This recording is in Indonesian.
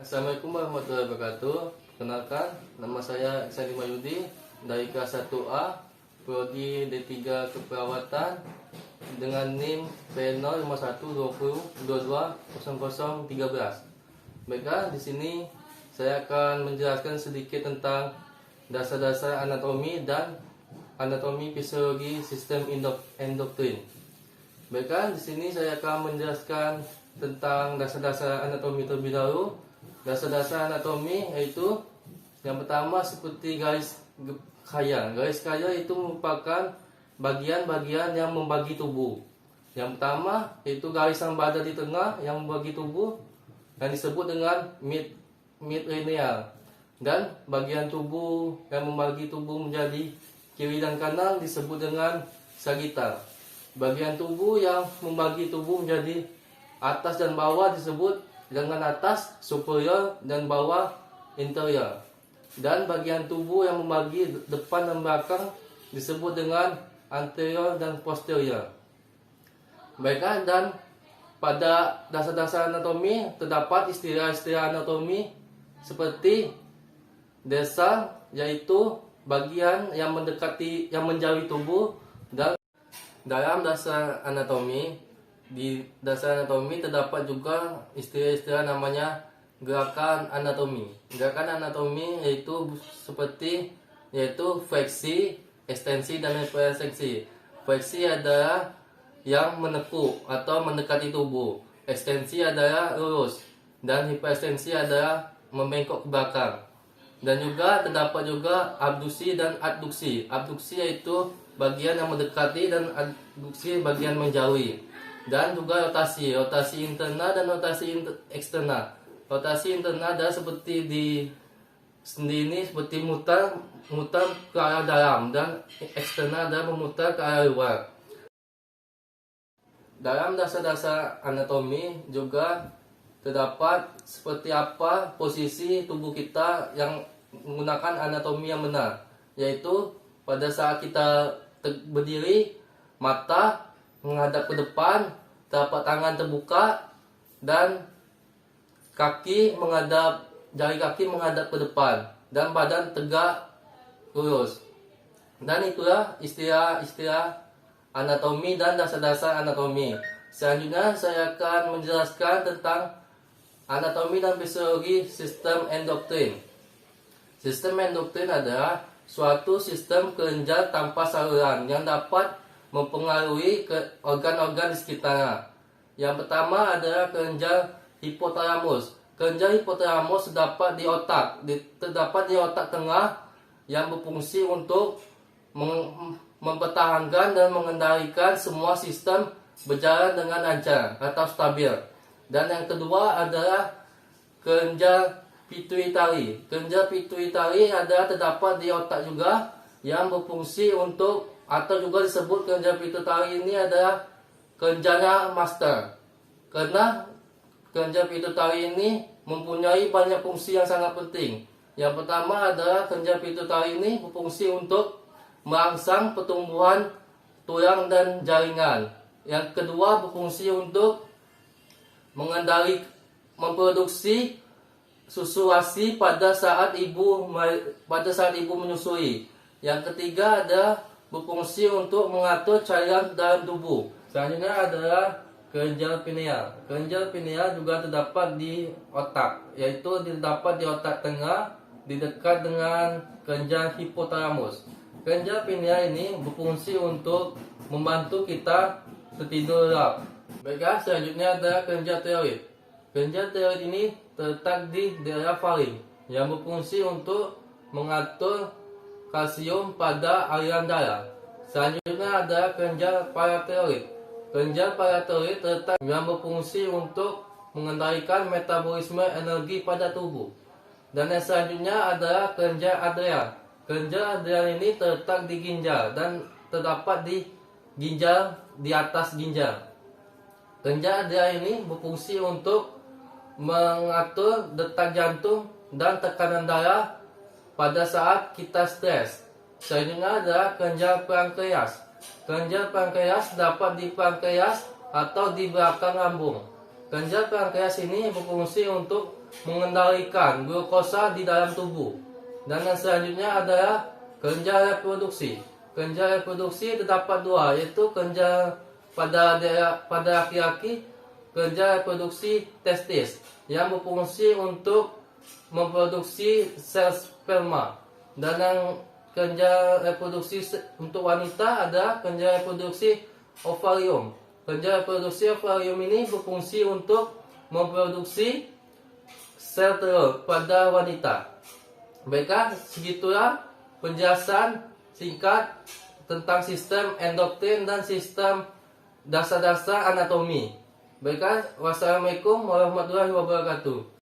Assalamualaikum warahmatullahi wabarakatuh. Kenalkan, nama saya Iksan Mayudi dari kelas 1A, Prodi D3 Keperawatan dengan NIM P05120220013. Baiklah, di sini saya akan menjelaskan sedikit tentang dasar-dasar anatomi dan anatomi fisiologi sistem endokrin. Baiklah, di sini saya akan menjelaskan tentang dasar-dasar anatomi terlebih dahulu. Dasar-dasar anatomi yaitu yang pertama seperti garis kaya. Garis kaya itu merupakan bagian-bagian yang membagi tubuh. Yang pertama yaitu garis yang berada di tengah yang membagi tubuh yang disebut dengan midlineal. Dan bagian tubuh yang membagi tubuh menjadi kiri dan kanan disebut dengan sagittal. Bagian tubuh yang membagi tubuh menjadi atas dan bawah disebut dengan atas superior dan bawah interior. Dan bagian tubuh yang membagi depan dan belakang disebut dengan anterior dan posterior. Baiklah, dan pada dasar-dasar anatomi terdapat istilah-istilah anatomi seperti desa, yaitu bagian yang menjauhi tubuh. Dan dalam dasar anatomi, di dasar anatomi terdapat juga istilah-istilah namanya gerakan anatomi. Gerakan anatomi yaitu fleksi, ekstensi, dan hiperekstensi. Fleksi adalah yang menekuk atau mendekati tubuh. Ekstensi adalah lurus, dan hiperekstensi adalah membengkok ke belakang. Dan juga terdapat juga abduksi dan adduksi. Abduksi yaitu bagian yang mendekati dan adduksi bagian menjauhi. Dan juga rotasi internal dan rotasi eksternal. Rotasi internal adalah seperti di sendi ini, seperti mutar ke arah dalam, dan eksternal adalah memutar ke arah luar. Dalam dasar-dasar anatomi juga terdapat seperti apa posisi tubuh kita yang menggunakan anatomi yang benar, yaitu pada saat kita berdiri, mata menghadap ke depan, telapak tangan terbuka, dan jari kaki menghadap ke depan, dan badan tegak lurus. Dan itulah istilah-istilah anatomi dan dasar-dasar anatomi. Selanjutnya saya akan menjelaskan tentang anatomi dan fisiologi sistem endokrin. Sistem endokrin adalah suatu sistem kelenjar tanpa saluran yang dapat mempengaruhi ke organ-organ di sekitarnya. Yang pertama adalah kelenjar hipotalamus. Kelenjar hipotalamus terdapat di otak tengah yang berfungsi untuk mempertahankan dan mengendalikan semua sistem berjalan dengan lancar atau stabil. Dan yang kedua adalah kelenjar pituitari. Kelenjar pituitari adalah terdapat di otak juga yang berfungsi untuk, atau juga disebut kelenjar pituitari ini adalah kelenjarnya master. Karena kelenjar pituitari ini mempunyai banyak fungsi yang sangat penting. Yang pertama adalah kelenjar pituitari ini berfungsi untuk merangsang pertumbuhan tulang dan jaringan. Yang kedua berfungsi untuk memproduksi susu ASI pada saat ibu menyusui. Yang ketiga adalah berfungsi untuk mengatur cairan dalam tubuh. Selanjutnya adalah kelenjar pineal. Kelenjar pineal juga terdapat di otak, yaitu terdapat di otak tengah, di dekat dengan kelenjar hipotalamus. Kelenjar pineal ini berfungsi untuk membantu kita tertidur lelap. Baiklah, selanjutnya adalah kelenjar tiroid. Kelenjar tiroid ini terletak di daerah faring yang berfungsi untuk mengatur kalsium pada aliran darah. Selanjutnya adalah kelenjar paratiroid. Kelenjar paratiroid terletak yang berfungsi untuk mengendalikan metabolisme energi pada tubuh. Dan yang selanjutnya adalah kelenjar adrenal. Kelenjar adrenal ini terletak di ginjal dan terdapat di ginjal di atas ginjal. Kelenjar adrenal ini berfungsi untuk mengatur detak jantung dan tekanan darah pada saat kita stres. Selanjutnya adalah kelenjar pankreas. Kelenjar pankreas dapat di pankreas atau di belakang lambung. Kelenjar pankreas ini berfungsi untuk mengendalikan glukosa di dalam tubuh. Dan yang selanjutnya adalah kelenjar reproduksi. Kelenjar reproduksi terdapat dua, yaitu kelenjar pada laki-laki, kelenjar reproduksi testis yang berfungsi untuk memproduksi sel sperma. Dan yang kelenjar reproduksi untuk wanita adalah kelenjar reproduksi ovarium. Kelenjar reproduksi ovarium ini berfungsi untuk memproduksi sel telur pada wanita. Baiklah, segitulah penjelasan singkat tentang sistem endokrin dan sistem dasar-dasar anatomi. Baiklah, wassalamualaikum warahmatullahi wabarakatuh.